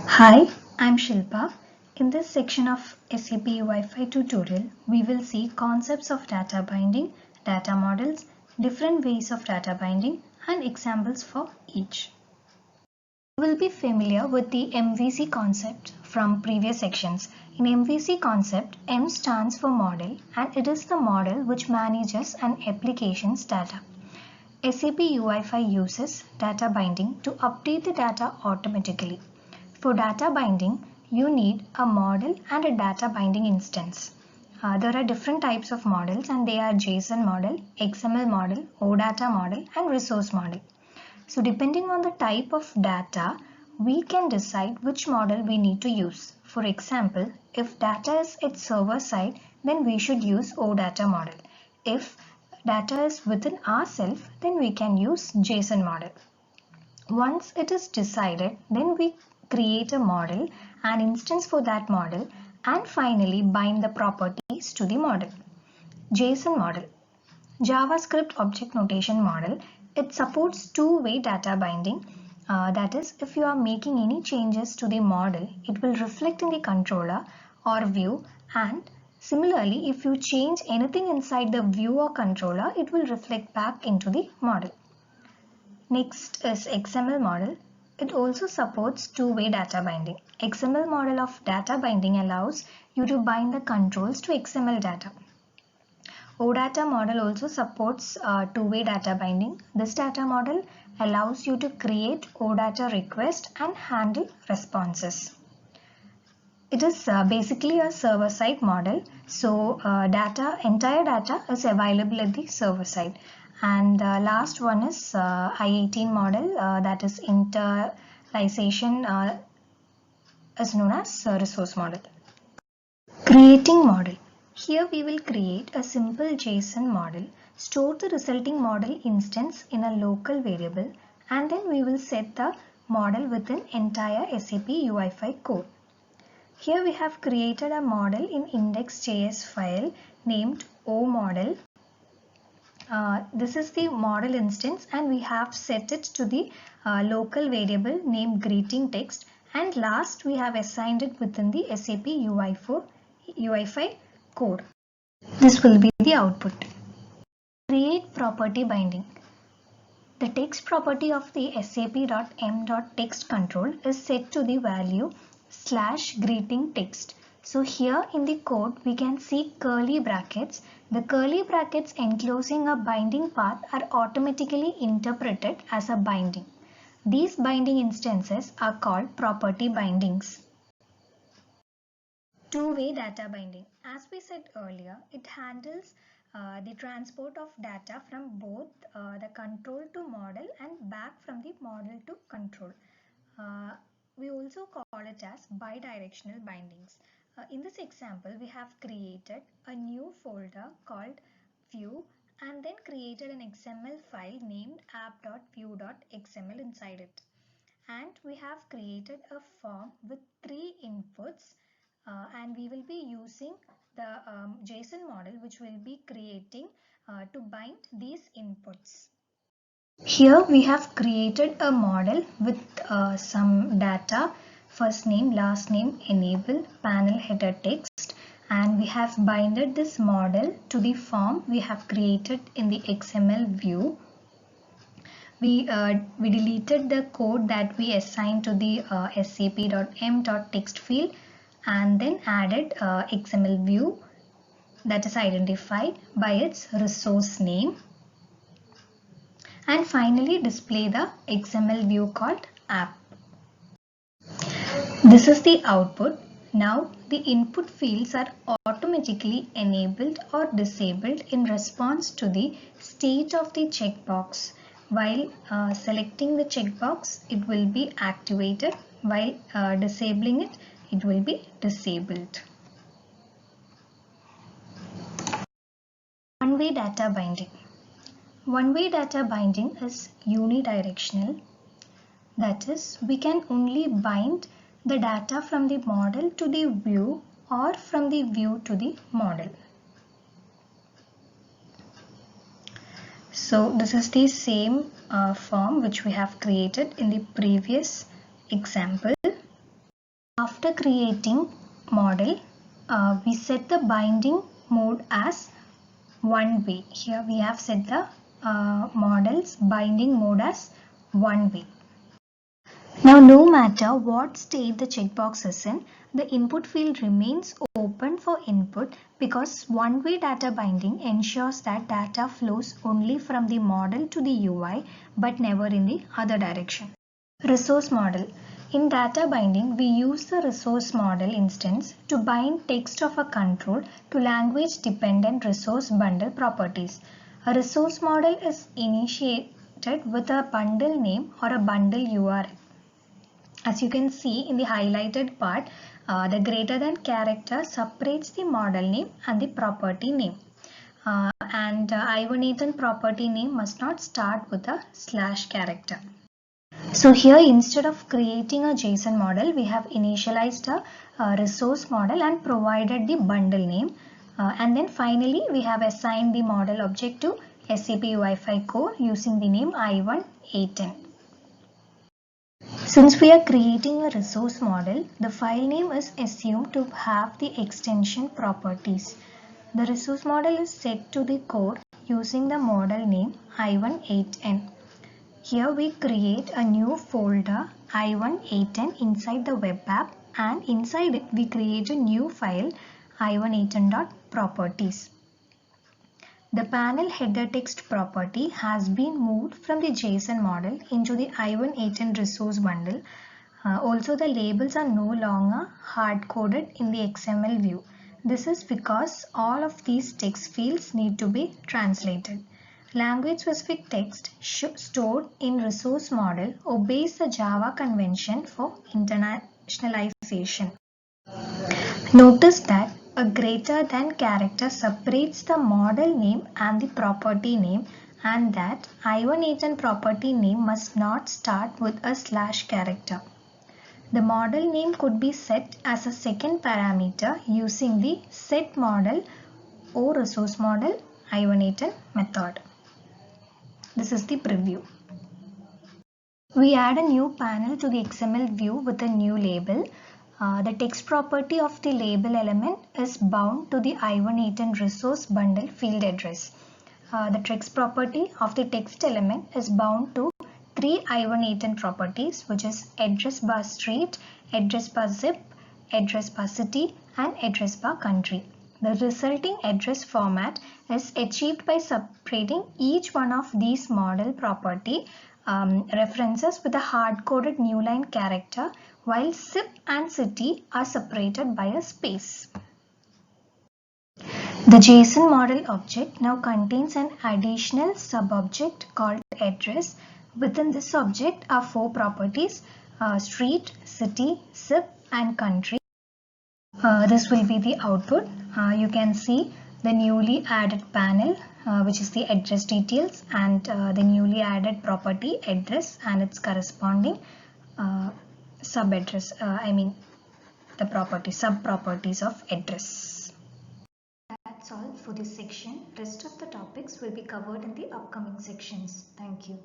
Hi, I'm Shilpa. In this section of SAP Wi-Fi tutorial, we will see concepts of data binding, data models, different ways of data binding, and examples for each. You will be familiar with the MVC concept from previous sections. In MVC concept, M stands for model and it is the model which manages an application's data. SAP Wi-Fi uses data binding to update the data automatically. For data binding, you need a model and a data binding instance. There are different types of models and they are JSON model, XML model, OData model and resource model. So depending on the type of data, we can decide which model we need to use. For example, if data is at server side, then we should use OData model. If data is within ourselves, then we can use JSON model. Once it is decided, then we create a model, an instance for that model, and finally bind the properties to the model. JSON model. JavaScript object notation model. It supports two-way data binding. That is, if you are making any changes to the model, it will reflect in the controller or view, and similarly, if you change anything inside the view or controller, it will reflect back into the model. Next is XML model. It also supports two-way data binding. XML model of data binding allows you to bind the controls to XML data. OData model also supports two-way data binding. This data model allows you to create OData request and handle responses. It is basically a server-side model. So entire data is available at the server side. And the last one is I-18 model, that is interlization, is known as resource model. Creating model. Here we will create a simple JSON model, store the resulting model instance in a local variable, and then we will set the model within entire SAP Wi-Fi code. Here we have created a model in index.js file named oModel. This is the model instance and we have set it to the local variable named greeting text, and last we have assigned it within the SAP Wi-Fi code. This will be the output. Create property binding. The text property of the sap.m.text control is set to the value /greeting text. So here in the code we can see curly brackets. The curly brackets enclosing a binding path are automatically interpreted as a binding. These binding instances are called property bindings. Two-way data binding. As we said earlier, it handles the transport of data from both the control to model and back from the model to control. We also call it as bidirectional bindings. In this example, we have created a new folder called view and then created an XML file named app.view.xml inside it. And we have created a form with 3 inputs and we will be using the JSON model which will be creating to bind these inputs. Here we have created a model with some data, first name, last name, enable, panel header text, and we have binded this model to the form we have created in the XML view. We deleted the code that we assigned to the sap.m.text field and then added XML view that is identified by its resource name, and finally display the XML view called app. This is the output. Now the input fields are automatically enabled or disabled in response to the state of the checkbox. While selecting the checkbox, it will be activated. While disabling it, it will be disabled. One-way data binding. One-way data binding is unidirectional. That is, we can only bind the data from the model to the view or from the view to the model. So this is the same form which we have created in the previous example. after creating model, we set the binding mode as one way. Here we have set the model's binding mode as one way. Now, no matter what state the checkbox is in, the input field remains open for input because one-way data binding ensures that data flows only from the model to the UI but never in the other direction. Resource model. In data binding, we use the resource model instance to bind text of a control to language-dependent resource bundle properties. A resource model is initiated with a bundle name or a bundle URL. As you can see in the highlighted part, the greater than character separates the model name and the property name. I187 property name must not start with a / character. So here, instead of creating a JSON model, we have initialized a resource model and provided the bundle name. And then finally, we have assigned the model object to SAP Wi-Fi core using the name I1A10. Since we are creating a resource model, the file name is assumed to have the extension properties. The resource model is set to the core using the model name I1A10. Here we create a new folder I1A10 inside the web app, and inside it we create a new file I1A10.properties. The panel header text property has been moved from the JSON model into the I1A10 resource bundle. Also, the labels are no longer hard-coded in the XML view. This is because all of these text fields need to be translated. Language-specific text stored in resource model obeys the Java convention for internationalization. Notice that a greater than character separates the model name and the property name, and that I1A10 property name must not start with a / character. The model name could be set as a second parameter using the setModel or resource model I1A10 method. This is the preview. We add a new panel to the XML view with a new label. The text property of the label element is bound to the I1A10 resource bundle field address. The text property of the text element is bound to three I1A10 properties, which is address bar street, address bar zip, address bar city, and address bar country. The resulting address format is achieved by separating each one of these model property references with a hard-coded new line character, while zip and city are separated by a space. The JSON model object now contains an additional sub-object called address. Within this object are four properties: street, city, zip, and country. This will be the output. You can see the newly added panel, which is the address details, and the newly added property address and its corresponding sub-address, the sub-properties of address. That's all for this section. Rest of the topics will be covered in the upcoming sections. Thank you.